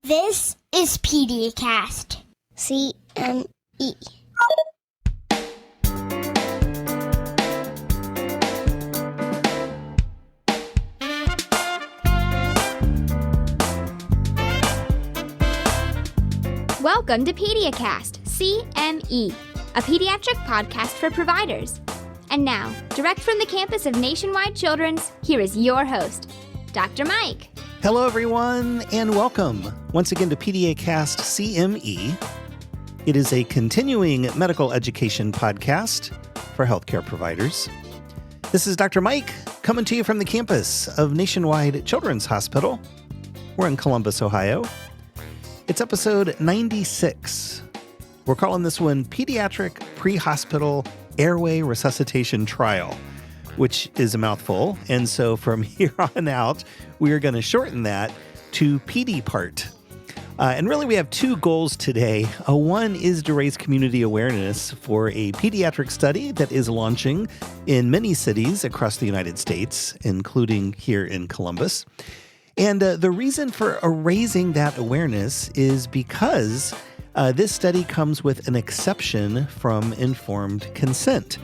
This is PediaCast CME. Welcome to PediaCast CME, a pediatric podcast for providers. And now, direct from the campus of Nationwide Children's, here is your host, Dr. Mike. Hello, everyone, and welcome once again to PediaCast CME. It is a continuing medical education podcast for healthcare providers. This is Dr. Mike coming to you from the campus of Nationwide Children's Hospital. We're in Columbus, Ohio. It's episode 96. We're calling this one Pediatric Prehospital Airway Resuscitation Trial, which is a mouthful. And so from here on out, we are going to shorten that to Pedi-PART. And really, we have two goals today. One is to raise community awareness for a pediatric study that is launching in many cities across the United States, including here in Columbus. And the reason for raising that awareness is because this study comes with an exception from informed consent.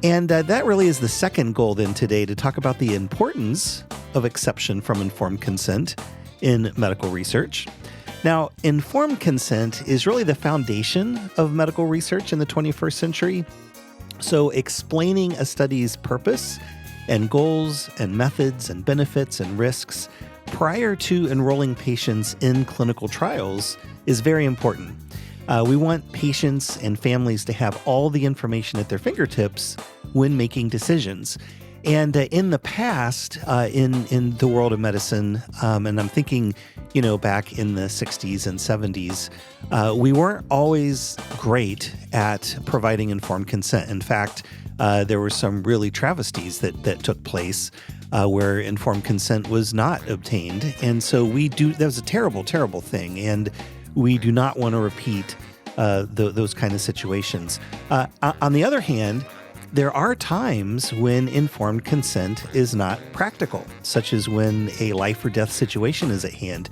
And that really is the second goal then today, to talk about the importance of exception from informed consent in medical research. Now, informed consent is really the foundation of medical research in the 21st century. So explaining a study's purpose and goals and methods and benefits and risks prior to enrolling patients in clinical trials is very important. We want patients and families to have all the information at their fingertips when making decisions. And in the past, in the world of medicine, and I'm thinking, back in the 60s and 70s, we weren't always great at providing informed consent. In fact, there were some really travesties that took place where informed consent was not obtained. And so that was a terrible, terrible thing. And we do not want to repeat those kind of situations. On the other hand, there are times when informed consent is not practical, such as when a life or death situation is at hand.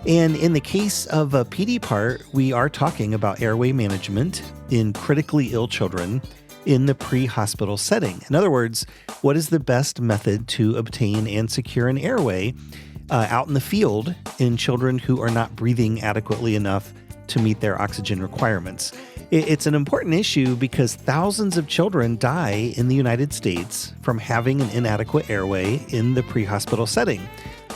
And in the case of a Pedi-PART, we are talking about airway management in critically ill children in the pre-hospital setting. In other words, what is the best method to obtain and secure an airway out in the field in children who are not breathing adequately enough to meet their oxygen requirements? It's an important issue because thousands of children die in the United States from having an inadequate airway in the pre-hospital setting.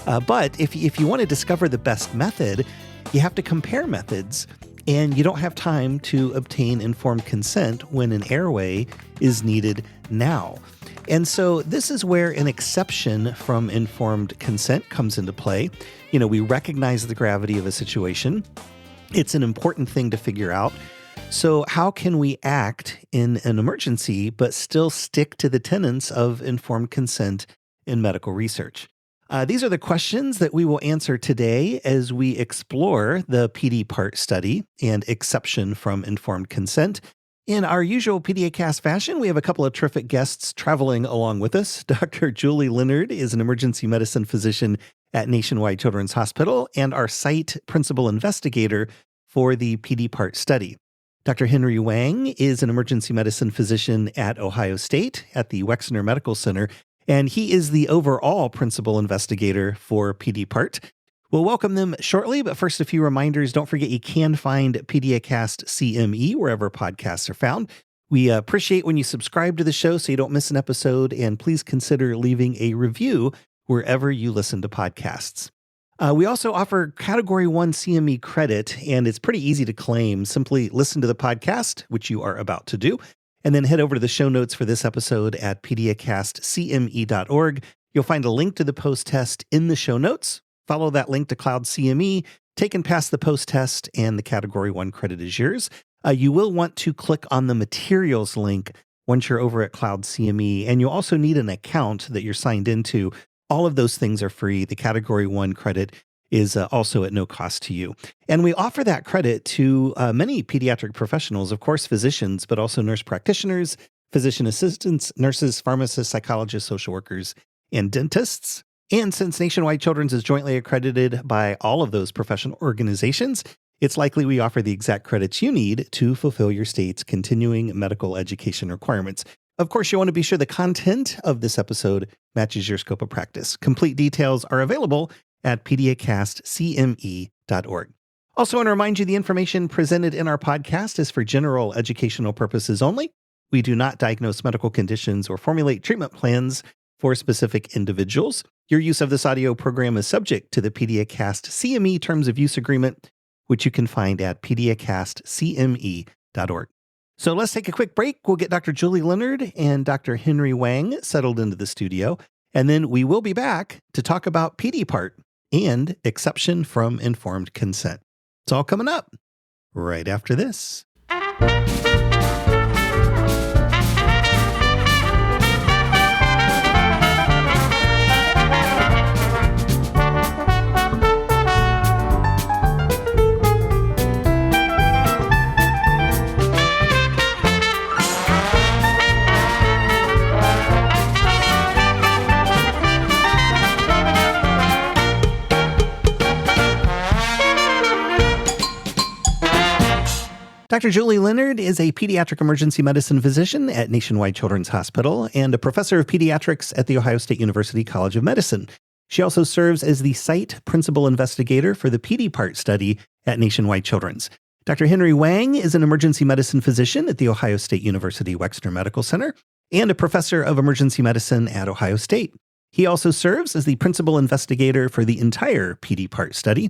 But if you want to discover the best method, you have to compare methods, and you don't have time to obtain informed consent when an airway is needed now. And so this is where an exception from informed consent comes into play. We recognize the gravity of a situation. It's an important thing to figure out. So how can we act in an emergency but still stick to the tenets of informed consent in medical research? These are the questions that we will answer today as we explore the Pedi-PART study and exception from informed consent. In our usual PediaCast fashion, we have a couple of terrific guests traveling along with us. Dr. Julie Leonard is an emergency medicine physician at Nationwide Children's Hospital and our site principal investigator for the Pedi-PART study. Dr. Henry Wang is an emergency medicine physician at Ohio State at the Wexner Medical Center, and he is the overall principal investigator for Pedi-PART. We'll welcome them shortly, but first a few reminders. Don't forget you can find PediaCast CME wherever podcasts are found. We appreciate when you subscribe to the show so you don't miss an episode, and please consider leaving a review wherever you listen to podcasts. We also offer Category 1 CME credit, and it's pretty easy to claim. Simply listen to the podcast, which you are about to do, and then head over to the show notes for this episode at PediaCastCME.org. You'll find a link to the post-test in the show notes. Follow that link to Cloud CME, take and pass the post-test, and the Category 1 credit is yours. You will want to click on the materials link once you're over at Cloud CME, and you'll also need an account that you're signed into. All of those things are free. The Category 1 credit is also at no cost to you. And we offer that credit to many pediatric professionals, of course, physicians, but also nurse practitioners, physician assistants, nurses, pharmacists, psychologists, social workers, and dentists. And since Nationwide Children's is jointly accredited by all of those professional organizations, it's likely we offer the exact credits you need to fulfill your state's continuing medical education requirements. Of course, you want to be sure the content of this episode matches your scope of practice. Complete details are available at PediaCastCME.org. Also, want to remind you the information presented in our podcast is for general educational purposes only. We do not diagnose medical conditions or formulate treatment plans for specific individuals. Your use of this audio program is subject to the PediaCast CME Terms of Use Agreement, which you can find at PediaCastCME.org. So let's take a quick break. We'll get Dr. Julie Leonard and Dr. Henry Wang settled into the studio, and then we will be back to talk about Pedi-PART and exception from informed consent. It's all coming up right after this. Dr. Julie Leonard is a pediatric emergency medicine physician at Nationwide Children's Hospital and a professor of pediatrics at The Ohio State University College of Medicine. She also serves as the site principal investigator for the Pedi-PART study at Nationwide Children's. Dr. Henry Wang is an emergency medicine physician at The Ohio State University Wexner Medical Center and a professor of emergency medicine at Ohio State. He also serves as the principal investigator for the entire Pedi-PART study.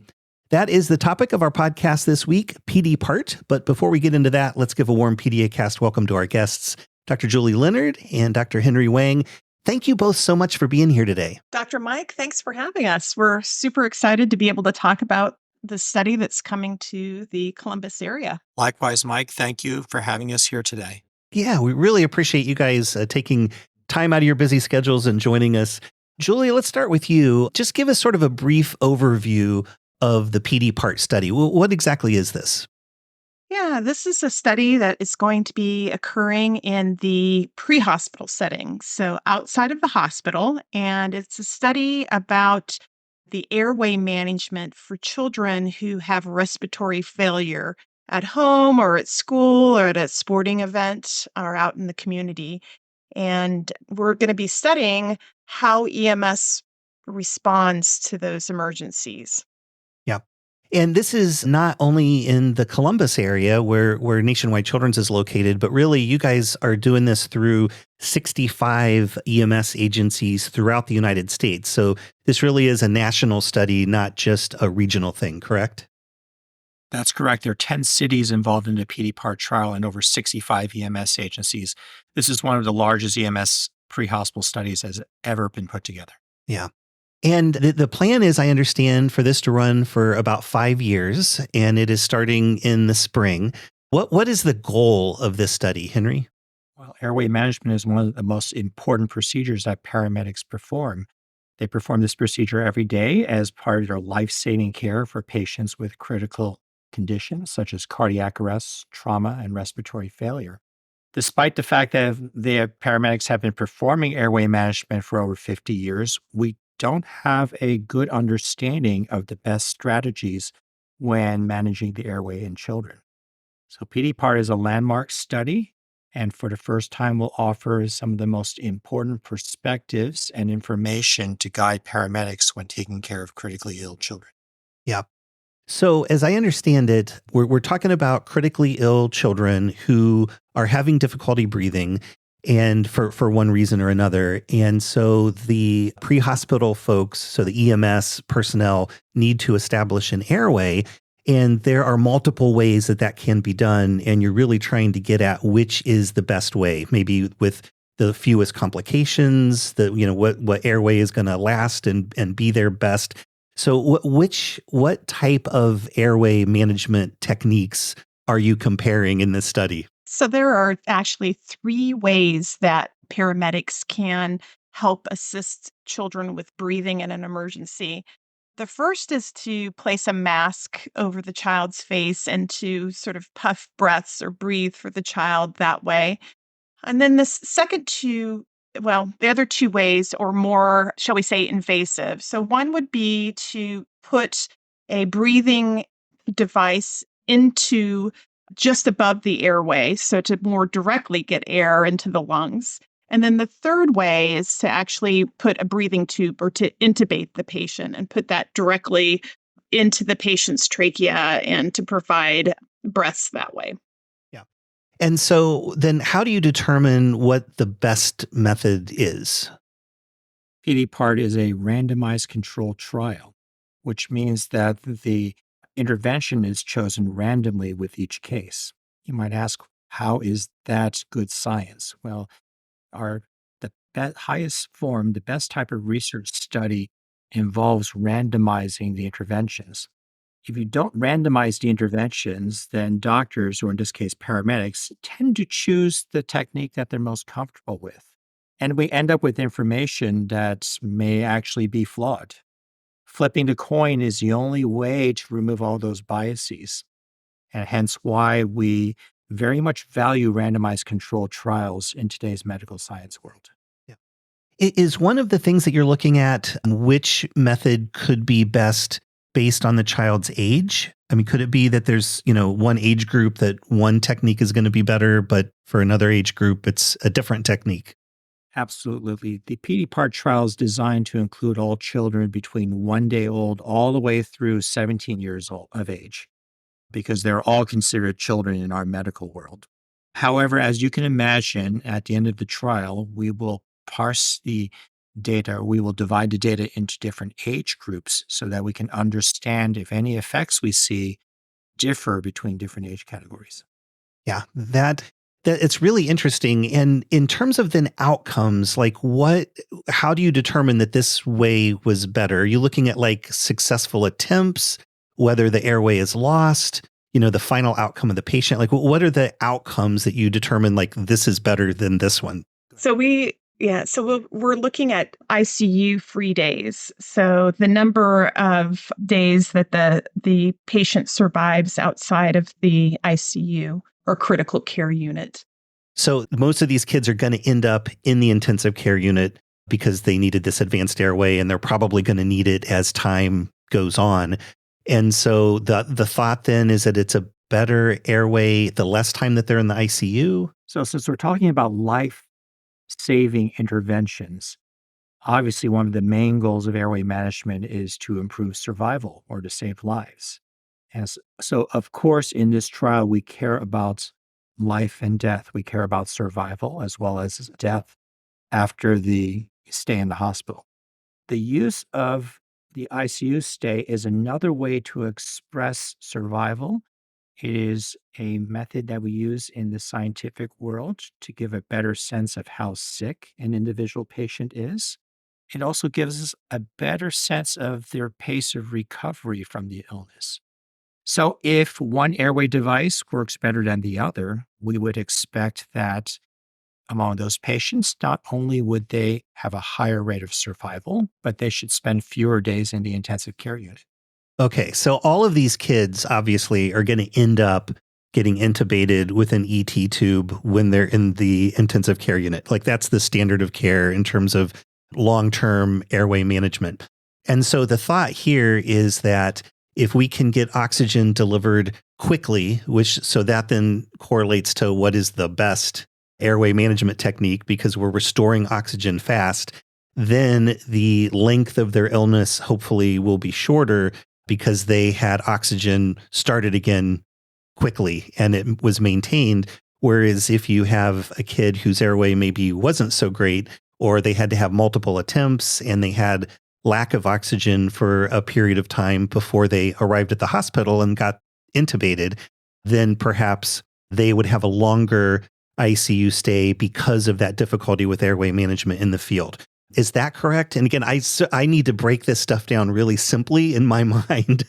That is the topic of our podcast this week, Pedi-PART. But before we get into that, let's give a warm PediaCast welcome to our guests, Dr. Julie Leonard and Dr. Henry Wang. Thank you both so much for being here today. Dr. Mike, thanks for having us. We're super excited to be able to talk about the study that's coming to the Columbus area. Likewise, Mike, thank you for having us here today. Yeah, we really appreciate you guys taking time out of your busy schedules and joining us. Julie, let's start with you. Just give us sort of a brief overview of the Pedi-PART study. What exactly is this? Yeah, this is a study that is going to be occurring in the pre-hospital setting, so outside of the hospital. And it's a study about the airway management for children who have respiratory failure at home or at school or at a sporting event or out in the community. And we're going to be studying how EMS responds to those emergencies. Yeah. And this is not only in the Columbus area where Nationwide Children's is located, but really you guys are doing this through 65 EMS agencies throughout the United States. So this really is a national study, not just a regional thing, correct? That's correct. There are 10 cities involved in the Pedi-PART trial and over 65 EMS agencies. This is one of the largest EMS pre-hospital studies that has ever been put together. Yeah. And the plan is, I understand, for this to run for about 5 years, and it is starting in the spring. What is the goal of this study, Henry? Well, airway management is one of the most important procedures that paramedics perform. They perform this procedure every day as part of their life-saving care for patients with critical conditions such as cardiac arrest, trauma, and respiratory failure. Despite the fact that the paramedics have been performing airway management for over 50 years, we don't have a good understanding of the best strategies when managing the airway in children. So Pedi-PART is a landmark study, and for the first time will offer some of the most important perspectives and information to guide paramedics when taking care of critically ill children. Yeah. So as I understand it, we're talking about critically ill children who are having difficulty breathing and for one reason or another. And so the pre-hospital folks, so the EMS personnel, need to establish an airway. And there are multiple ways that can be done. And you're really trying to get at which is the best way, maybe with the fewest complications, what airway is going to last and be their best. So what type of airway management techniques are you comparing in this study? So there are actually 3 ways that paramedics can help assist children with breathing in an emergency. The first is to place a mask over the child's face and to sort of puff breaths or breathe for the child that way. And then the second 2 the other two ways, or more, shall we say, invasive. So one would be to put a breathing device into just above the airway, so to more directly get air into the lungs. And then the third way is to actually put a breathing tube or to intubate the patient and put that directly into the patient's trachea and to provide breaths that way. Yeah. And so then how do you determine what the best method is? Pedi-PART is a randomized controlled trial, which means that the intervention is chosen randomly with each case. You might ask, how is that good science? Well, the highest form, the best type of research study involves randomizing the interventions. If you don't randomize the interventions, then doctors, or in this case paramedics, tend to choose the technique that they're most comfortable with. And we end up with information that may actually be flawed. Flipping the coin is the only way to remove all those biases, and hence why we very much value randomized controlled trials in today's medical science world. Yeah. Is one of the things that you're looking at which method could be best based on the child's age? I mean, could it be that there's, one age group that one technique is going to be better, but for another age group, it's a different technique? Absolutely. The Pedi-PART trial is designed to include all children between 1 day old all the way through 17 years old of age, because they're all considered children in our medical world. However, as you can imagine, at the end of the trial, we will parse the data, we will divide the data into different age groups so that we can understand if any effects we see differ between different age categories. Yeah, that it's really interesting. And in terms of then outcomes, how do you determine that this way was better? Are you looking at successful attempts, whether the airway is lost, the final outcome of the patient? What are the outcomes that you determine this is better than this one? So we're looking at ICU free days. So the number of days that the patient survives outside of the ICU or critical care unit. So most of these kids are going to end up in the intensive care unit because they needed this advanced airway, and they're probably going to need it as time goes on. And so the thought then is that it's a better airway the less time that they're in the ICU. So since we're talking about life-saving interventions, obviously one of the main goals of airway management is to improve survival or to save lives. And so, of course, in this trial, we care about life and death. We care about survival as well as death after the stay in the hospital. The use of the ICU stay is another way to express survival. It is a method that we use in the scientific world to give a better sense of how sick an individual patient is. It also gives us a better sense of their pace of recovery from the illness. So if one airway device works better than the other, we would expect that among those patients, not only would they have a higher rate of survival, but they should spend fewer days in the intensive care unit. Okay, so all of these kids obviously are going to end up getting intubated with an ET tube when they're in the intensive care unit. That's the standard of care in terms of long-term airway management. And so the thought here is that if we can get oxygen delivered quickly, so that then correlates to what is the best airway management technique because we're restoring oxygen fast, then the length of their illness hopefully will be shorter because they had oxygen started again quickly and it was maintained. Whereas if you have a kid whose airway maybe wasn't so great, or they had to have multiple attempts and they had lack of oxygen for a period of time before they arrived at the hospital and got intubated, then perhaps they would have a longer ICU stay because of that difficulty with airway management in the field. Is that correct? And again, I need to break this stuff down really simply in my mind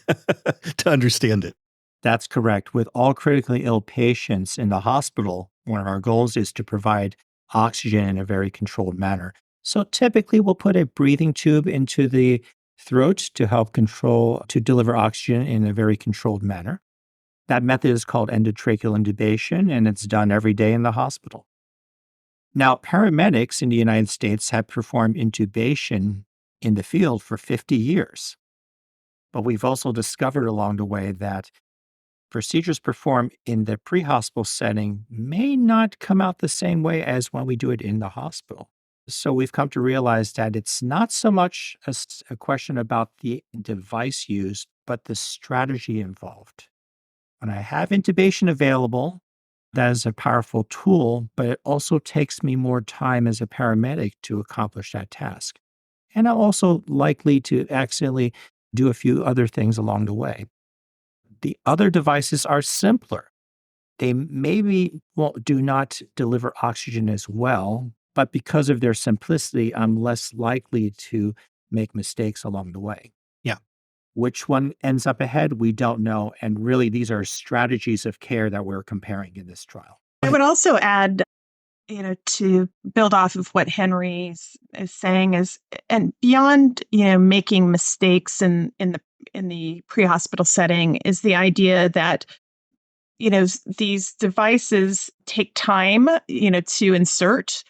to understand it. That's correct. With all critically ill patients in the hospital, one of our goals is to provide oxygen in a very controlled manner. So typically we'll put a breathing tube into the throat to help to deliver oxygen in a very controlled manner. That method is called endotracheal intubation, and it's done every day in the hospital. Now, paramedics in the United States have performed intubation in the field for 50 years. But we've also discovered along the way that procedures performed in the pre-hospital setting may not come out the same way as when we do it in the hospital. So we've come to realize that it's not so much a question about the device used, but the strategy involved. When I have intubation available, that is a powerful tool, but it also takes me more time as a paramedic to accomplish that task. And I'm also likely to accidentally do a few other things along the way. The other devices are simpler. They maybe do not deliver oxygen as well, but because of their simplicity, I'm less likely to make mistakes along the way. Yeah. Which one ends up ahead, we don't know. And really, these are strategies of care that we're comparing in this trial. I would also add, to build off of what Henry is saying is, and beyond, making mistakes in the pre-hospital setting, is the idea that, these devices take time, to insert,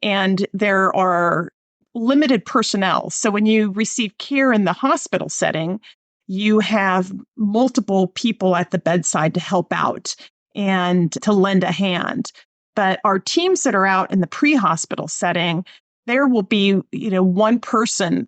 and there are limited personnel. So when you receive care in the hospital setting, you have multiple people at the bedside to help out and to lend a hand. But our teams that are out in the pre-hospital setting, there will be, one person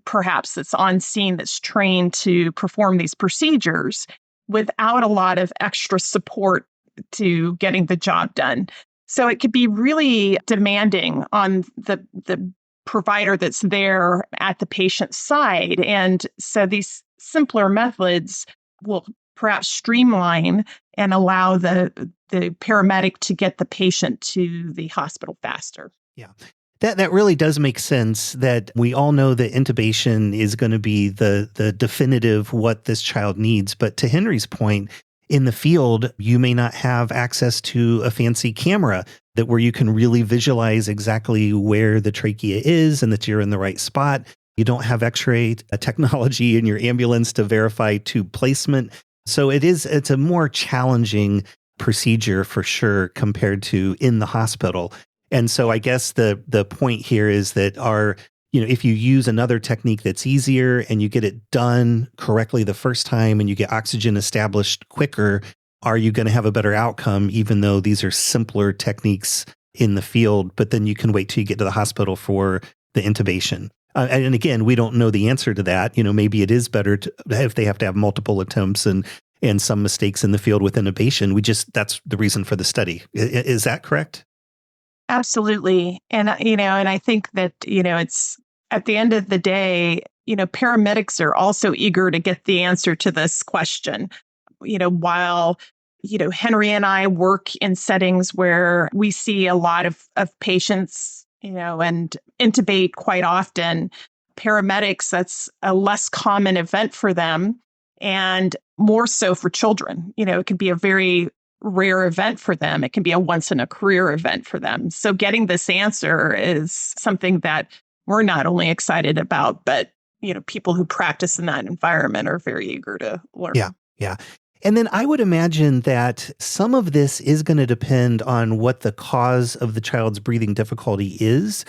perhaps that's on scene that's trained to perform these procedures without a lot of extra support to getting the job done. So it could be really demanding on the provider that's there at the patient's side. And so these simpler methods will perhaps streamline and allow the paramedic to get the patient to the hospital faster. Yeah. That really does make sense, that we all know that intubation is going to be the definitive what this child needs. But to Henry's point, in the field, you may not have access to a fancy camera where you can really visualize exactly where the trachea is and that you're in the right spot. You don't have X-ray technology in your ambulance to verify tube placement. So it's a more challenging procedure for sure compared to in the hospital. And so I guess the point here is that if you use another technique that's easier and you get it done correctly the first time and you get oxygen established quicker, are you going to have a better outcome, even though these are simpler techniques in the field, but then you can wait till you get to the hospital for the intubation? And again, we don't know the answer to that. Maybe it is better if they have to have multiple attempts and some mistakes in the field with intubation. That's the reason for the study. Is that correct? Absolutely. And, and I think that, it's at the end of the day, paramedics are also eager to get the answer to this question. While, Henry and I work in settings where we see a lot of patients, and intubate quite often, paramedics, that's a less common event for them, and more so for children. It could be a very rare event for them. It can be a once in a career event for them. So getting this answer is something that we're not only excited about, but, people who practice in that environment are very eager to learn. Yeah. And then I would imagine that some of this is going to depend on what the cause of the child's breathing difficulty is.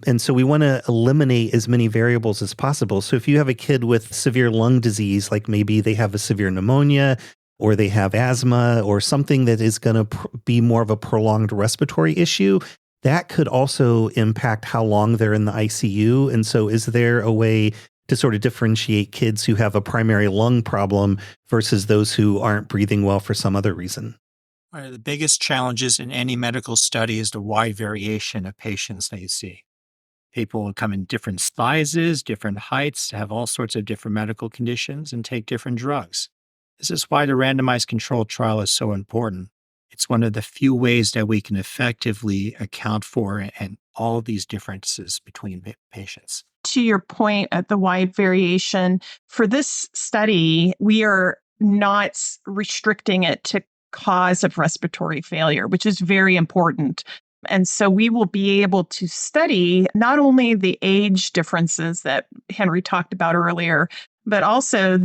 And so we want to eliminate as many variables as possible. So if you have a kid with severe lung disease, like maybe they have a severe pneumonia or they have asthma or something that is going to be more of a prolonged respiratory issue, that could also impact how long they're in the ICU. And so is there a way to sort of differentiate kids who have a primary lung problem versus those who aren't breathing well for some other reason? One of the biggest challenges in any medical study is the wide variation of patients that you see. People will come in different sizes, different heights, have all sorts of different medical conditions, and take different drugs. This is why the randomized controlled trial is so important. It's one of the few ways that we can effectively account for and all these differences between patients. To your point at the wide variation, for this study, we are not restricting it to cause of respiratory failure, which is very important. And so we will be able to study not only the age differences that Henry talked about earlier, but also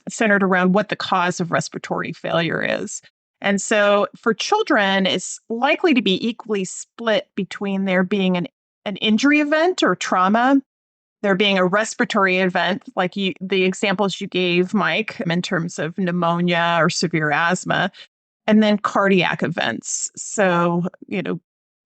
centered around what the cause of respiratory failure is. And so for children, it's likely to be equally split between there being an injury event or trauma, there being a respiratory event, like the examples you gave, Mike, in terms of pneumonia or severe asthma, and then cardiac events. So,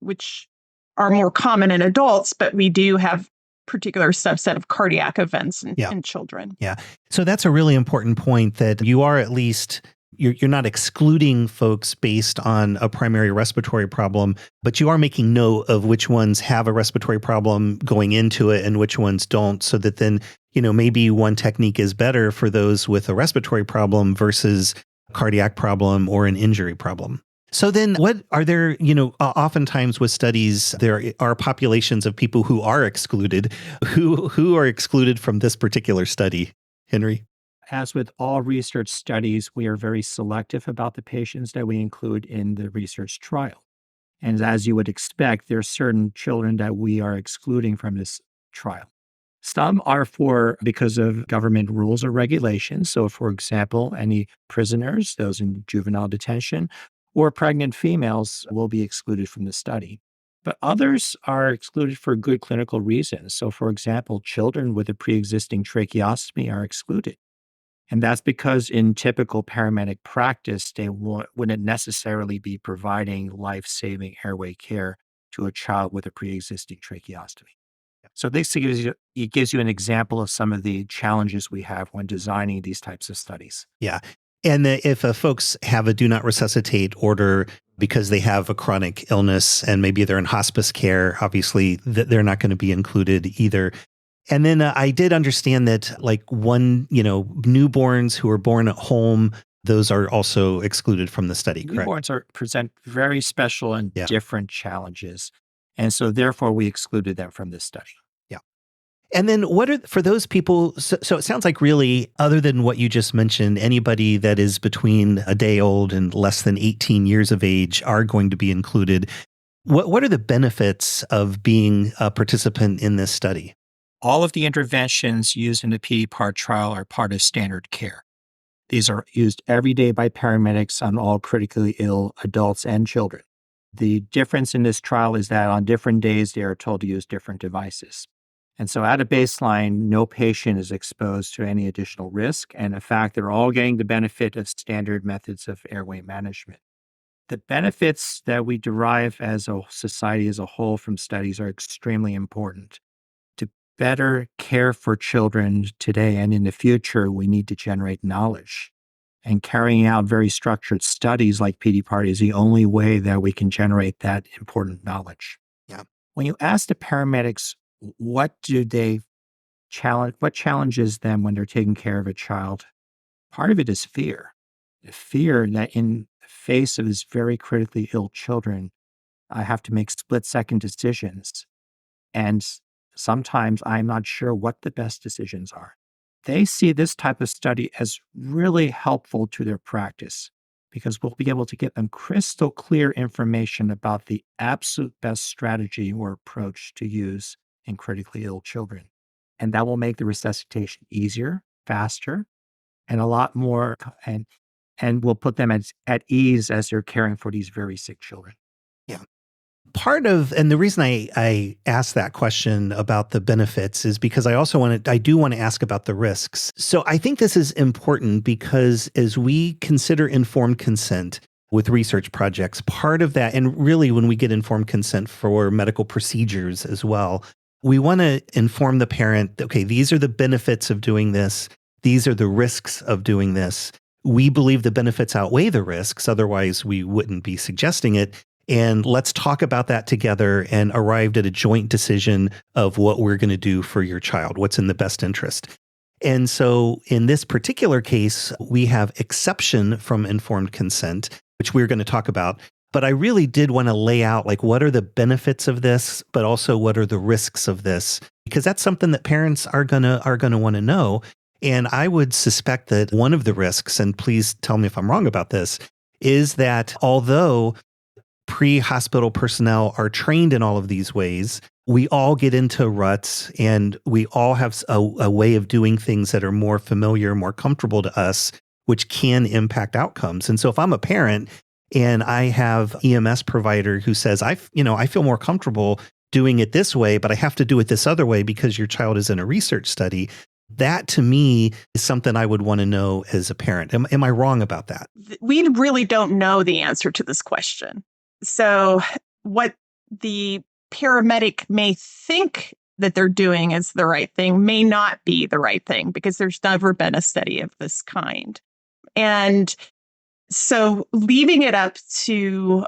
which are more common in adults, but we do have particular subset of cardiac events in children. Yeah. So that's a really important point, that you are at least, you're not excluding folks based on a primary respiratory problem, but you are making note of which ones have a respiratory problem going into it and which ones don't, so that then, maybe one technique is better for those with a respiratory problem versus a cardiac problem or an injury problem. So then what are there, oftentimes with studies, there are populations of people who are excluded. Who are excluded from this particular study, Henry? As with all research studies, we are very selective about the patients that we include in the research trial. And as you would expect, there are certain children that we are excluding from this trial. Some are because of government rules or regulations. So, for example, any prisoners, those in juvenile detention, or pregnant females will be excluded from the study. But others are excluded for good clinical reasons. So, for example, children with a pre-existing tracheostomy are excluded. And that's because in typical paramedic practice, they wouldn't necessarily be providing life-saving airway care to a child with a pre-existing tracheostomy. So this gives you an example of some of the challenges we have when designing these types of studies. Yeah. And if folks have a do not resuscitate order because they have a chronic illness and maybe they're in hospice care, obviously they're not going to be included either. And then I did understand that newborns who are born at home, those are also excluded from the study, correct? Newborns present very special and different challenges. And so therefore we excluded them from this study. And then for those people, so it sounds like really, other than what you just mentioned, anybody that is between a day old and less than 18 years of age are going to be included. What are the benefits of being a participant in this study? All of the interventions used in the Pedi-PART trial are part of standard care. These are used every day by paramedics on all critically ill adults and children. The difference in this trial is that on different days, they are told to use different devices. And so at a baseline, no patient is exposed to any additional risk. And in fact, they're all getting the benefit of standard methods of airway management. The benefits that we derive as a society as a whole from studies are extremely important. To better care for children today and in the future, we need to generate knowledge. And carrying out very structured studies like Pedi-PART is the only way that we can generate that important knowledge. Yeah. When you ask the paramedics, what challenges them when they're taking care of a child? Part of it is fear. The fear that in the face of these very critically ill children, I have to make split-second decisions. And sometimes I'm not sure what the best decisions are. They see this type of study as really helpful to their practice because we'll be able to get them crystal clear information about the absolute best strategy or approach to use in critically ill children. And that will make the resuscitation easier, faster, and a lot more, and will put them at ease as they're caring for these very sick children. Yeah. And the reason I asked that question about the benefits is because I do want to ask about the risks. So I think this is important because as we consider informed consent with research projects, part of that, and really when we get informed consent for medical procedures as well, we want to inform the parent, okay, these are the benefits of doing this. These are the risks of doing this. We believe the benefits outweigh the risks. Otherwise, we wouldn't be suggesting it. And let's talk about that together and arrive at a joint decision of what we're going to do for your child, what's in the best interest. And so in this particular case, we have exception from informed consent, which we're going to talk about. But I really did want to lay out what are the benefits of this, but also what are the risks of this, because that's something that parents are going to want to know. And I would suspect that one of the risks, and please tell me if I'm wrong about this, is that although pre-hospital personnel are trained in all of these ways, we all get into ruts and we all have a way of doing things that are more familiar, more comfortable to us, which can impact outcomes. And so if I'm a parent and I have EMS provider who says, I feel more comfortable doing it this way, but I have to do it this other way because your child is in a research study, that to me is something I would want to know as a parent. Am I wrong about that? We really don't know the answer to this question. So what the paramedic may think that they're doing is the right thing may not be the right thing because there's never been a study of this kind. And so leaving it up to,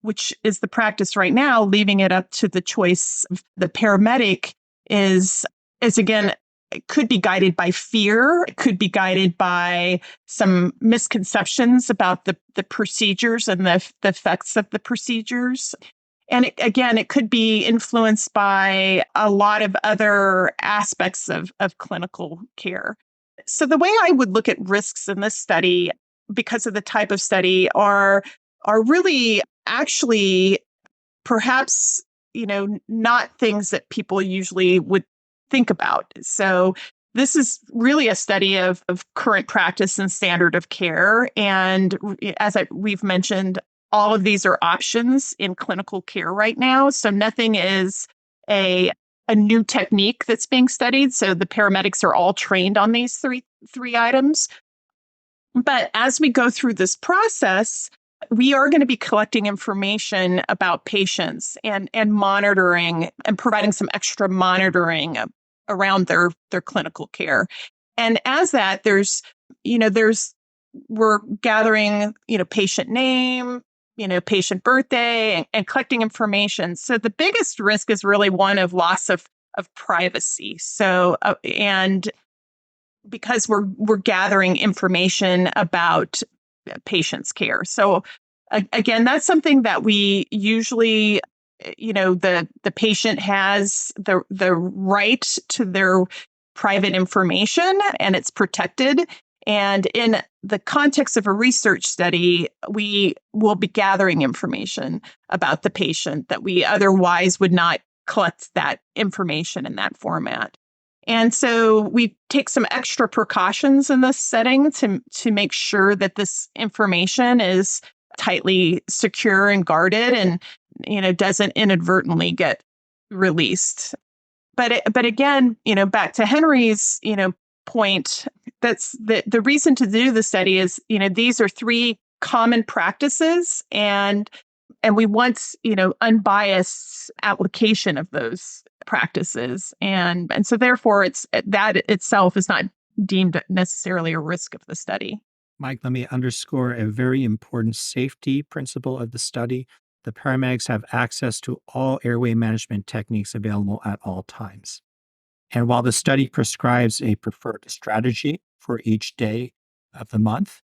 which is the practice right now, leaving it up to the choice of the paramedic is again, it could be guided by fear. It could be guided by some misconceptions about the procedures and the effects of the procedures. And it could be influenced by a lot of other aspects of clinical care. So the way I would look at risks in this study, because of the type of study, are really actually perhaps, not things that people usually would think about. So this is really a study of current practice and standard of care. And as we've mentioned, all of these are options in clinical care right now. So nothing is a new technique that's being studied. So the paramedics are all trained on these three items. But as we go through this process, we are going to be collecting information about patients and monitoring and providing some extra monitoring around their clinical care. And as that, we're gathering, patient name, patient birthday and collecting information. So the biggest risk is really one of loss of privacy. So, and because we're gathering information about patient's care. So again, that's something that we usually, the patient has the right to their private information and it's protected. And in the context of a research study, we will be gathering information about the patient that we otherwise would not collect that information in that format. And so we take some extra precautions in this setting to make sure that this information is tightly secure and guarded and, doesn't inadvertently get released. But again, back to Henry's, point, that's the reason to do the study is, these are three common practices and we want, unbiased application of those practices. And so therefore that itself is not deemed necessarily a risk of the study. Mike, let me underscore a very important safety principle of the study. The paramedics have access to all airway management techniques available at all times. And while the study prescribes a preferred strategy for each day of the month,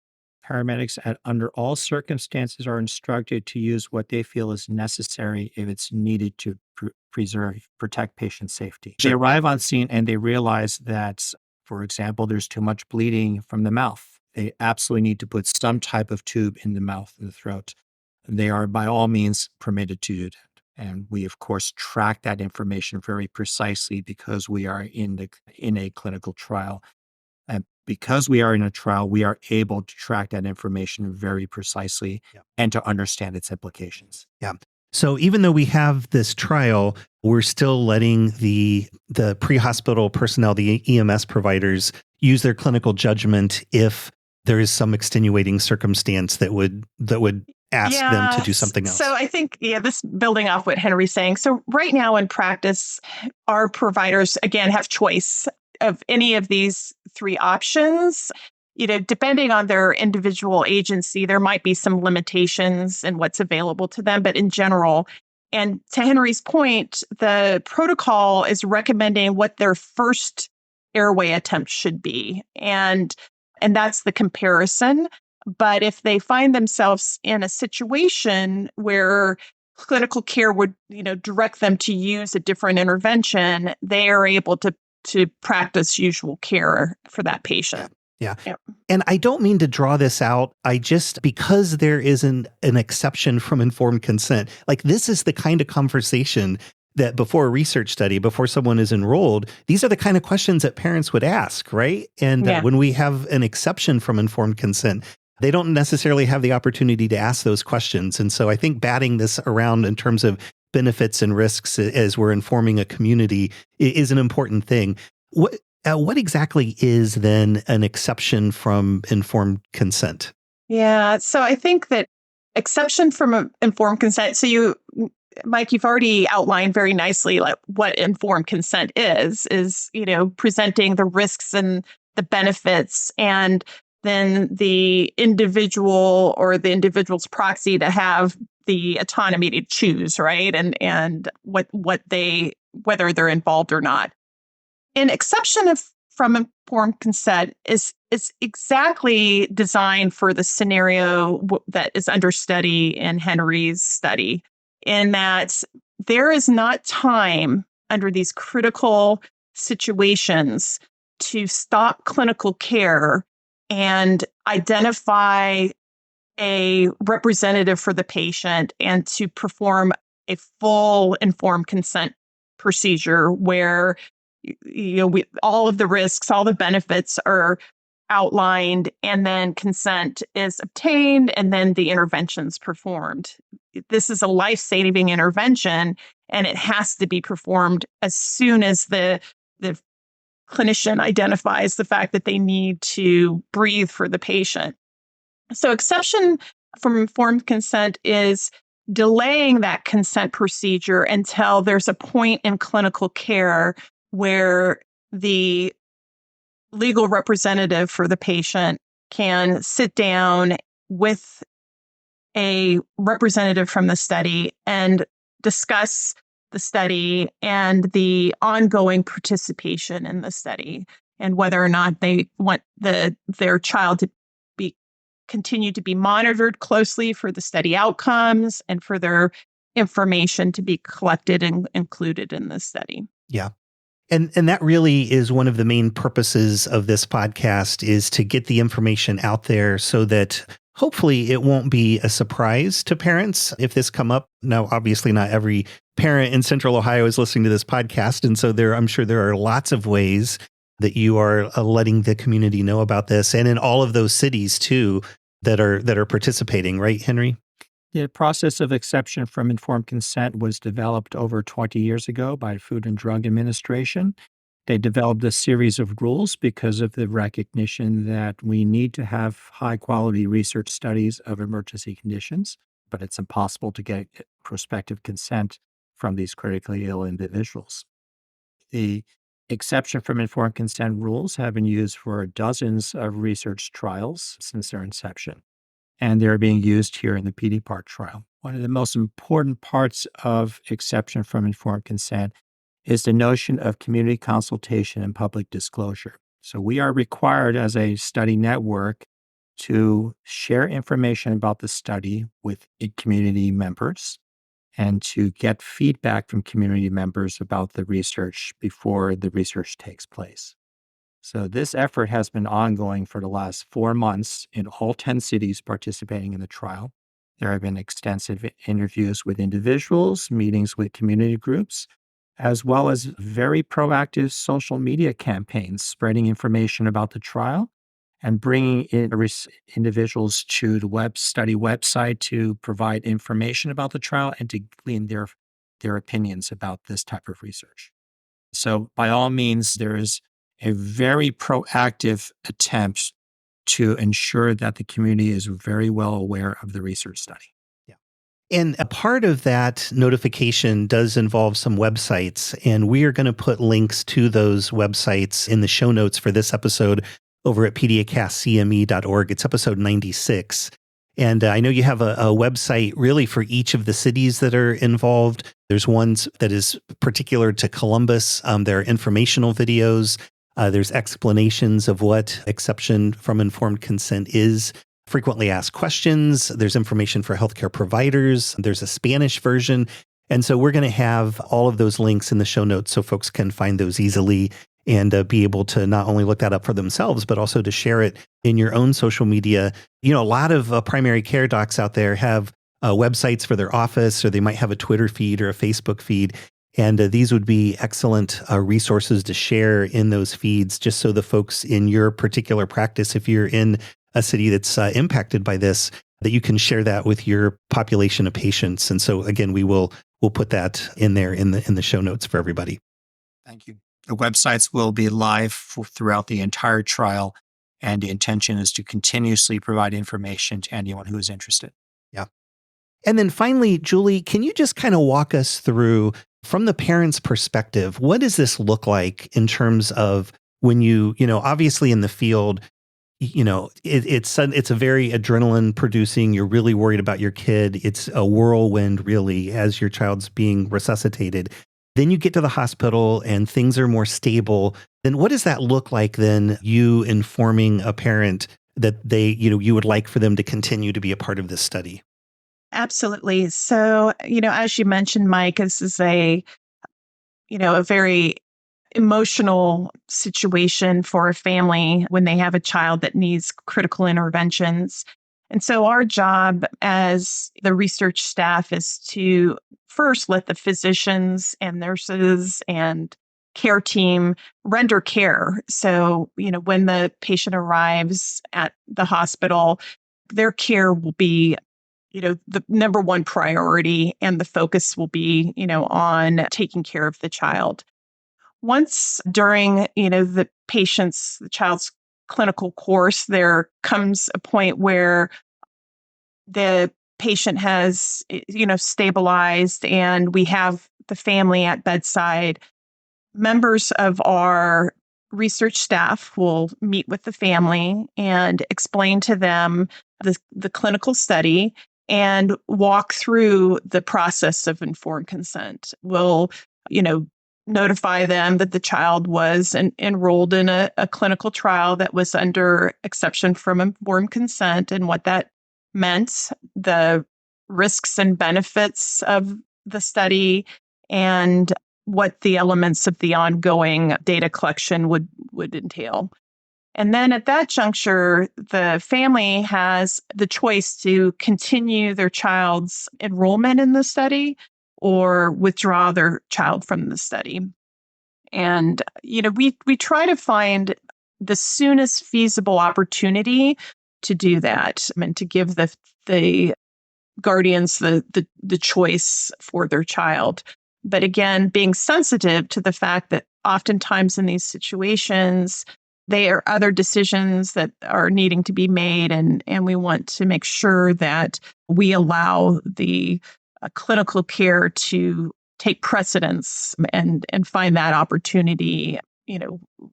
paramedics under all circumstances are instructed to use what they feel is necessary if it's needed to protect patient safety. They arrive on scene and they realize that, for example, there's too much bleeding from the mouth. They absolutely need to put some type of tube in the mouth and the throat. They are by all means permitted to do that. And we, of course, track that information very precisely because we are in a clinical trial. And because we are in a trial, we are able to track that information very precisely and to understand its implications. Yeah. So even though we have this trial, we're still letting the pre-hospital personnel, the EMS providers, use their clinical judgment if there is some extenuating circumstance that would ask them to do something else. So I think, this building off what Henry's saying. So right now in practice, our providers, again, have choice of any of these three options. Depending on their individual agency, there might be some limitations in what's available to them, but in general, and to Henry's point, the protocol is recommending what their first airway attempt should be. And that's the comparison. But if they find themselves in a situation where clinical care would, direct them to use a different intervention, they are able to practice usual care for that patient. Yeah. And I don't mean to draw this out. Because there is an exception from informed consent, like this is the kind of conversation that before a research study, before someone is enrolled, these are the kind of questions that parents would ask, right? And when we have an exception from informed consent, they don't necessarily have the opportunity to ask those questions. And so I think batting this around in terms of benefits and risks as we're informing a community is an important thing. What exactly is then an exception from informed consent? Yeah, so I think that exception from informed consent. So Mike, you've already outlined very nicely like what informed consent is, presenting the risks and the benefits, and then the individual or the individual's proxy to have the autonomy to choose, right? And whether they're involved or not. An exception from informed consent is exactly designed for the scenario that is under study in Henry's study, in that there is not time under these critical situations to stop clinical care and identify a representative for the patient and to perform a full informed consent procedure where all of the risks, all the benefits are outlined, and then consent is obtained, and then the intervention's performed. This is a life-saving intervention, and it has to be performed as soon as the clinician identifies the fact that they need to breathe for the patient. So exception from informed consent is delaying that consent procedure until there's a point in clinical care where the legal representative for the patient can sit down with a representative from the study and discuss the study and the ongoing participation in the study, and whether or not they want their child to continue to be monitored closely for the study outcomes and for their information to be collected and included in the study. Yeah. And that really is one of the main purposes of this podcast, is to get the information out there so that hopefully it won't be a surprise to parents if this come up. Now, obviously not every parent in Central Ohio is listening to this podcast. And so I'm sure there are lots of ways that you are letting the community know about this, and in all of those cities too that are participating, right, Henry? The process of exception from informed consent was developed over 20 years ago by Food and Drug Administration. They developed a series of rules because of the recognition that we need to have high-quality research studies of emergency conditions, but it's impossible to get prospective consent from these critically ill individuals. The exception from informed consent rules have been used for dozens of research trials since their inception, and they're being used here in the Pedi-PART trial. One of the most important parts of exception from informed consent is the notion of community consultation and public disclosure. So we are required as a study network to share information about the study with community members and to get feedback from community members about the research before the research takes place. So this effort has been ongoing for the last 4 months in all 10 cities participating in the trial. There have been extensive interviews with individuals, meetings with community groups, as well as very proactive social media campaigns spreading information about the trial and bringing in individuals to the study website to provide information about the trial and to glean their opinions about this type of research. So by all means, there is a very proactive attempt to ensure that the community is very well aware of the research study. Yeah. And a part of that notification does involve some websites, and we are going to put links to those websites in the show notes for this episode over at PediaCastCME.org. It's episode 96. And I know you have a website really for each of the cities that are involved. There's one that is particular to Columbus. There are informational videos. There's explanations of what exception from informed consent is, frequently asked questions. There's information for healthcare providers. There's a Spanish version. And so we're going to have all of those links in the show notes so folks can find those easily and be able to not only look that up for themselves, but also to share it in your own social media. You know, a lot of primary care docs out there have websites for their office, or they might have a Twitter feed or a Facebook feed. And these would be excellent resources to share in those feeds, just so the folks in your particular practice, if you're in a city that's impacted by this, that you can share that with your population of patients. And so again, we'll put that in there in the show notes for everybody. Thank you. The websites will be live throughout the entire trial, and the intention is to continuously provide information to anyone who is interested. Yeah. And then finally, Julie, can you just kind of walk us through, from the parent's perspective, what does this look like in terms of when obviously in the field, it's a very adrenaline producing, you're really worried about your kid. It's a whirlwind really as your child's being resuscitated. Then you get to the hospital and things are more stable. Then what does that look like then, you informing a parent that you would like for them to continue to be a part of this study? Absolutely. So, as you mentioned, Mike, this is a very emotional situation for a family when they have a child that needs critical interventions. And so our job as the research staff is to first let the physicians and nurses and care team render care. So, when the patient arrives at the hospital, their care will be the number one priority, and the focus will be, on taking care of the child. Once during, the child's clinical course, there comes a point where the patient has, stabilized, and we have the family at bedside. Members of our research staff will meet with the family and explain to them the clinical study and walk through the process of informed consent. We'll, notify them that the child was enrolled in a clinical trial that was under exception from informed consent, and what that meant, the risks and benefits of the study, and what the elements of the ongoing data collection would entail. And then at that juncture, the family has the choice to continue their child's enrollment in the study or withdraw their child from the study. And, we try to find the soonest feasible opportunity to do that and to give the guardians the choice for their child. But again, being sensitive to the fact that oftentimes in these situations, there are other decisions that are needing to be made, and we want to make sure that we allow the clinical care to take precedence and find that opportunity,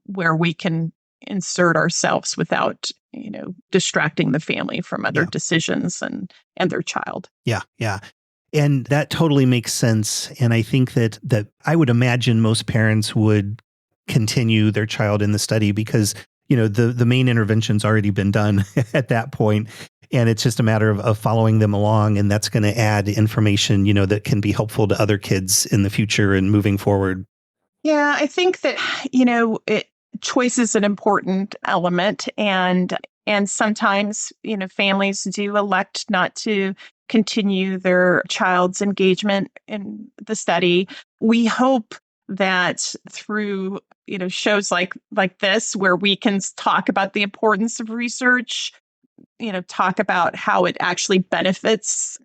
where we can insert ourselves without, distracting the family from other decisions and their child. Yeah, yeah. And that totally makes sense. And I think that I would imagine most parents would continue their child in the study because, the main intervention's already been done at that point. And it's just a matter of following them along. And that's going to add information, that can be helpful to other kids in the future and moving forward. Yeah, I think that, choice is an important element. And sometimes, families do elect not to continue their child's engagement in the study. We hope that through, shows like this, where we can talk about the importance of research, talk about how it actually benefits,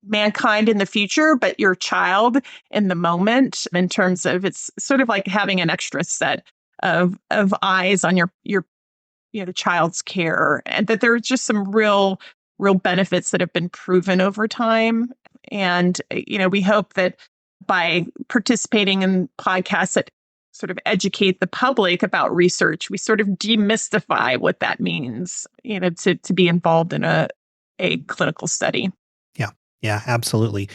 mankind in the future, but your child in the moment, in terms of it's sort of like having an extra set of eyes on your child's care, and that there's just some real benefits that have been proven over time. And, we hope that by participating in podcasts that sort of educate the public about research, we sort of demystify what that means, to be involved in a clinical study. Yeah, absolutely.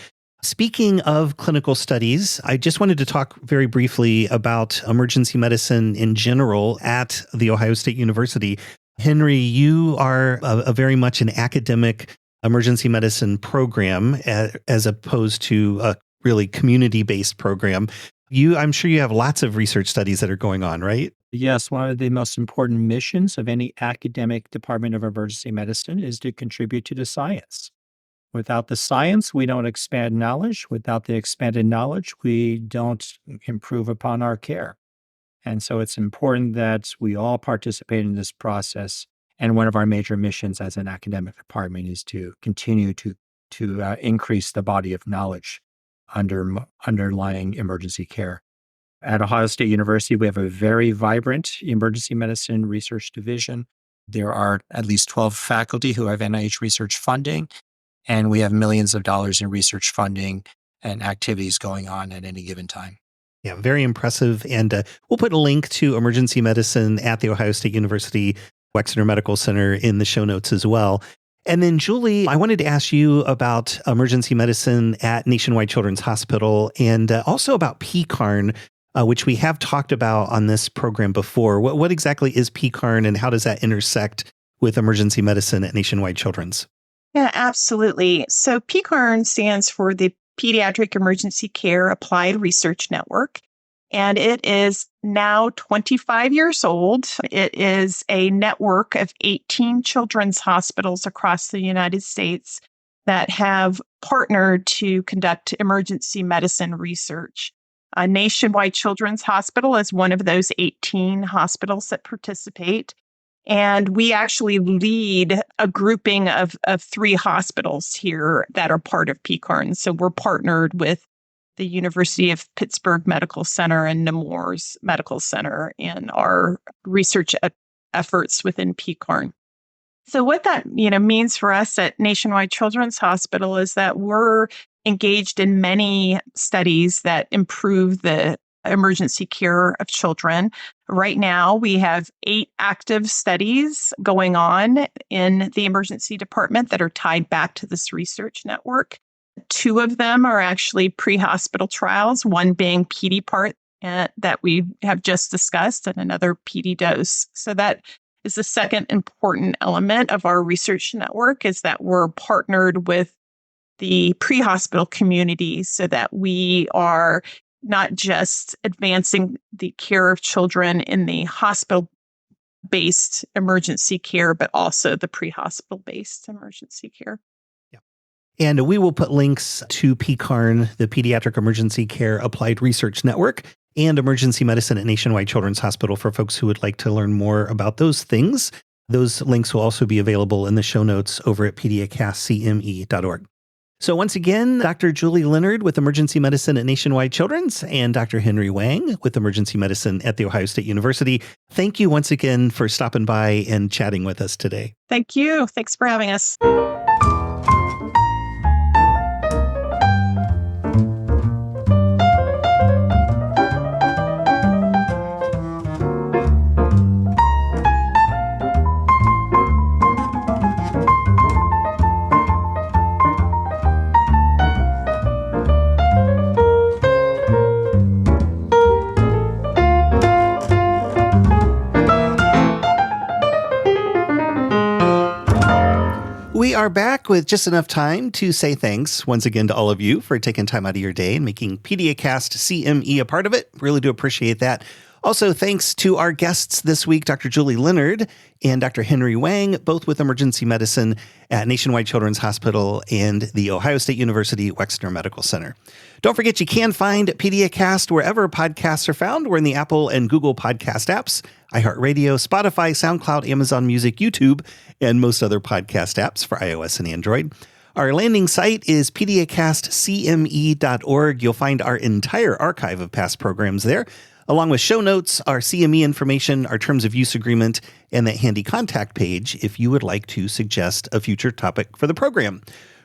Speaking of clinical studies, I just wanted to talk very briefly about emergency medicine in general at The Ohio State University. Henry, you are a very much an academic emergency medicine program as opposed to a really community-based program. I'm sure you have lots of research studies that are going on, right? Yes, one of the most important missions of any academic department of emergency medicine is to contribute to the science. Without the science, we don't expand knowledge. Without the expanded knowledge, we don't improve upon our care. And so it's important that we all participate in this process. And one of our major missions as an academic department is to continue to increase the body of knowledge underlying emergency care. At Ohio State University, we have a very vibrant emergency medicine research division. There are at least 12 faculty who have NIH research funding, and we have millions of dollars in research funding and activities going on at any given time. Yeah, very impressive. And we'll put a link to emergency medicine at the Ohio State University Wexner Medical Center in the show notes as well. And then, Julie, I wanted to ask you about emergency medicine at Nationwide Children's Hospital and also about PCARN, which we have talked about on this program before. What exactly is PCARN and how does that intersect with emergency medicine at Nationwide Children's? Yeah, absolutely. So PCARN stands for the Pediatric Emergency Care Applied Research Network, and it is now 25 years old. It is a network of 18 children's hospitals across the United States that have partnered to conduct emergency medicine research. Nationwide Children's Hospital is one of those 18 hospitals that participate. And we actually lead a grouping of 3 hospitals here that are part of PCARN. So we're partnered with the University of Pittsburgh Medical Center and Nemours Medical Center in our research efforts within PCARN. So what that means for us at Nationwide Children's Hospital is that we're engaged in many studies that improve the emergency care of children. Right now, we have 8 active studies going on in the emergency department that are tied back to this research network. 2 of them are actually pre-hospital trials, one being Pedi-PART that we have just discussed, and another Pedi-Dose. So that is the second important element of our research network, is that we're partnered with the pre-hospital community so that we are not just advancing the care of children in the hospital-based emergency care, but also the pre-hospital-based emergency care. Yeah. And we will put links to PCARN, the Pediatric Emergency Care Applied Research Network, and emergency medicine at Nationwide Children's Hospital for folks who would like to learn more about those things. Those links will also be available in the show notes over at PediaCastCME.org. So once again, Dr. Julie Leonard with Emergency Medicine at Nationwide Children's and Dr. Henry Wang with Emergency Medicine at The Ohio State University. Thank you once again for stopping by and chatting with us today. Thank you. Thanks for having us. We are back with just enough time to say thanks once again to all of you for taking time out of your day and making PediaCast CME a part of it. Really do appreciate that. Also, thanks to our guests this week, Dr. Julie Leonard and Dr. Henry Wang, both with emergency medicine at Nationwide Children's Hospital and the Ohio State University Wexner Medical Center. Don't forget, you can find PediaCast wherever podcasts are found. We're in the Apple and Google podcast apps, iHeartRadio, Spotify, SoundCloud, Amazon Music, YouTube, and most other podcast apps for iOS and Android. Our landing site is PediaCastCME.org. You'll find our entire archive of past programs there, along with show notes, our CME information, our terms of use agreement, and that handy contact page if you would like to suggest a future topic for the program.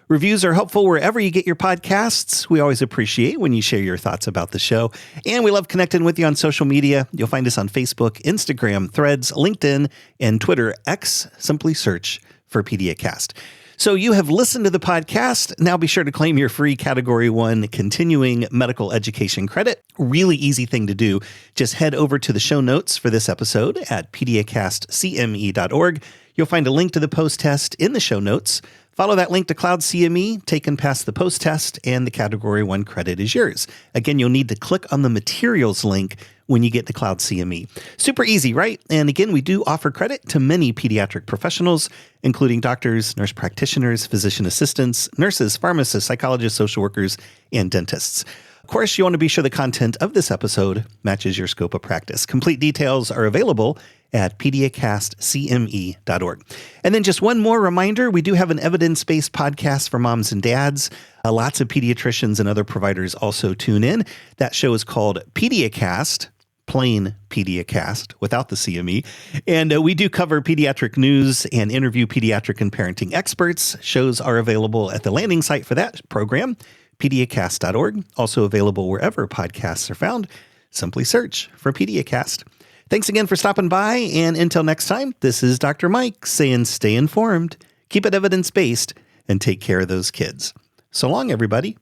Reviews are helpful wherever you get your podcasts. We always appreciate when you share your thoughts about the show. And we love connecting with you on social media. You'll find us on Facebook, Instagram, Threads, LinkedIn, and Twitter. X. Simply search for PediaCast. So you have listened to the podcast. Now be sure to claim your free Category 1 continuing medical education credit. Really easy thing to do. Just head over to the show notes for this episode at PediaCastCME.org. You'll find a link to the post test in the show notes. Follow that link to Cloud CME, take and pass the post-test, and the Category 1 credit is yours. Again, you'll need to click on the materials link when you get to Cloud CME. Super easy, right? And again, we do offer credit to many pediatric professionals, including doctors, nurse practitioners, physician assistants, nurses, pharmacists, psychologists, social workers, and dentists. Of course, you want to be sure the content of this episode matches your scope of practice. Complete details are available at PediaCastCME.org. And then just one more reminder, we do have an evidence-based podcast for moms and dads. Lots of pediatricians and other providers also tune in. That show is called PediaCast, plain PediaCast, without the CME. And we do cover pediatric news and interview pediatric and parenting experts. Shows are available at the landing site for that program, PediaCast.org. Also available wherever podcasts are found. Simply search for PediaCast. Thanks again for stopping by, and until next time, this is Dr. Mike saying stay informed, keep it evidence-based, and take care of those kids. So long, everybody.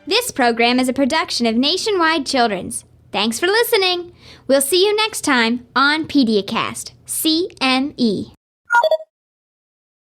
This program is a production of Nationwide Children's. Thanks for listening. We'll see you next time on PediaCast CME.